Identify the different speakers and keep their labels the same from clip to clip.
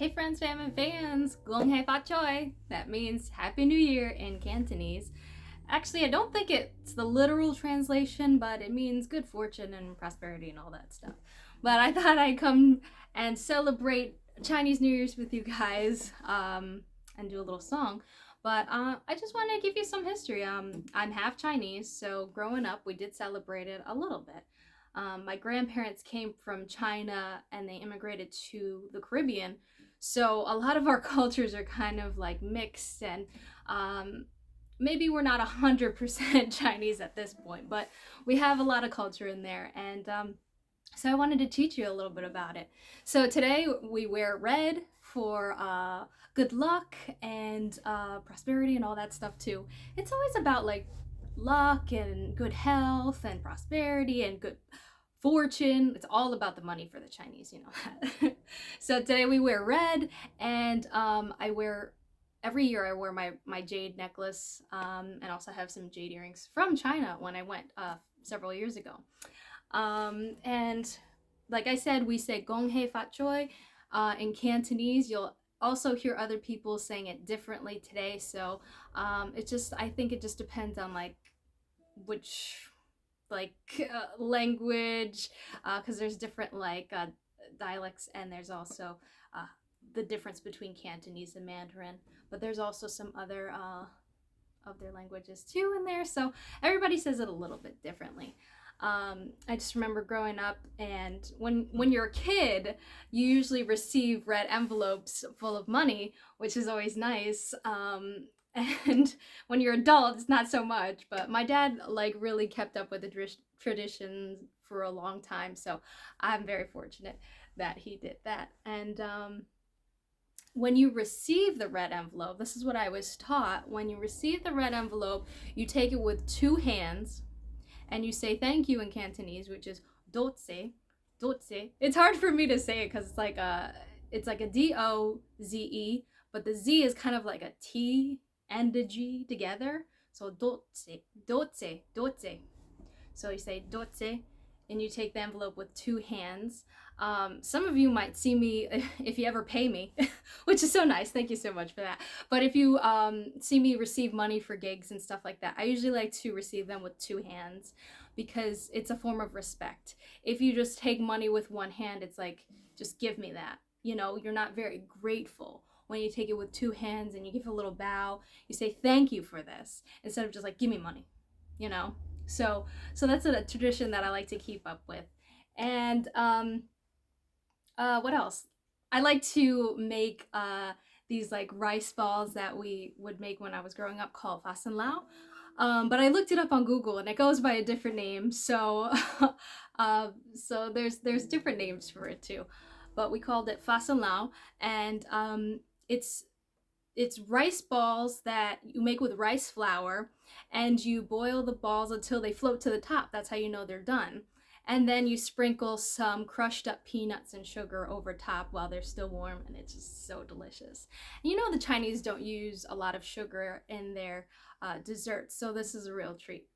Speaker 1: Hey friends, fam, and fans! Gong Choy. That means Happy New Year in Cantonese. Actually, I don't think it's the literal translation, but it means good fortune and prosperity and all that stuff. But I thought I'd come and celebrate Chinese New Year's with you guys and do a little song. But I just want to give you some history. I'm half Chinese, so growing up, we did celebrate it a little bit. My grandparents came from China and they immigrated to the Caribbean. So a lot of our cultures are kind of like mixed, and maybe we're not 100% Chinese at this point, but we have a lot of culture in there. And so I wanted to teach you a little bit about it. So today we wear red for good luck and prosperity and all that stuff too. It's always about like luck and good health and prosperity and good fortune. It's all about the money for the Chinese, you know that. So today we wear red, and every year I wear my jade necklace, and also have some jade earrings from China when I went several years ago. And like I said, we say Gong Hei Fat Choi in Cantonese. You'll also hear other people saying it differently today. So I think it just depends on like which language, because there's different dialects, and there's also the difference between Cantonese and Mandarin. But there's also some other of their languages too in there. So everybody says it a little bit differently. I just remember growing up, and when you're a kid, you usually receive red envelopes full of money, which is always nice. And when you're adult, it's not so much. But my dad really kept up with the traditions for a long time, so I'm very fortunate that he did that. And when you receive the red envelope, this is what I was taught. When you receive the red envelope, you take it with two hands and you say thank you in Cantonese, which is doze, doze. It's hard for me to say it because it's like a D-O-Z-E, but the Z is kind of like a T and a G together. So doze, doze, doze. So you say doze, and you take the envelope with two hands. Some of you might see me, if you ever pay me, which is so nice, thank you so much for that. But if you see me receive money for gigs and stuff like that, I usually like to receive them with two hands because it's a form of respect. If you just take money with one hand, it's like, just give me that. You know, you're not very grateful. When you take it with two hands and you give a little bow, you say thank you for this instead of just like give me money, you know. So that's a tradition that I like to keep up with. And what else? I like to make these like rice balls that we would make when I was growing up called fasen lao. But I looked it up on Google and it goes by a different name. So so there's different names for it too. But we called it fasen lao, and it's rice balls that you make with rice flour, and you boil the balls until they float to the top. That's how you know they're done. And then you sprinkle some crushed up peanuts and sugar over top while they're still warm, and it's just so delicious. You know the Chinese don't use a lot of sugar in their desserts, so this is a real treat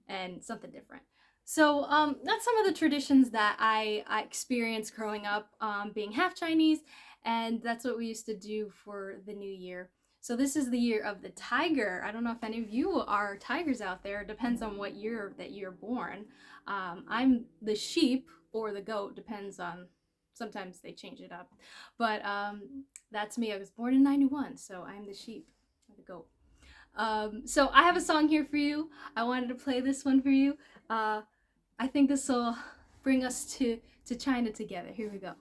Speaker 1: and something different. So that's some of the traditions that I experienced growing up, being half Chinese, and that's what we used to do for the new year. So this is the year of the tiger. I don't know if any of you are tigers out there. It depends on what year that you're born. I'm the sheep or the goat, depends on, sometimes they change it up. But that's me. I was born in 91, so I'm the sheep or the goat. So I have a song here for you. I wanted to play this one for you. I think this will bring us to China together. Here we go.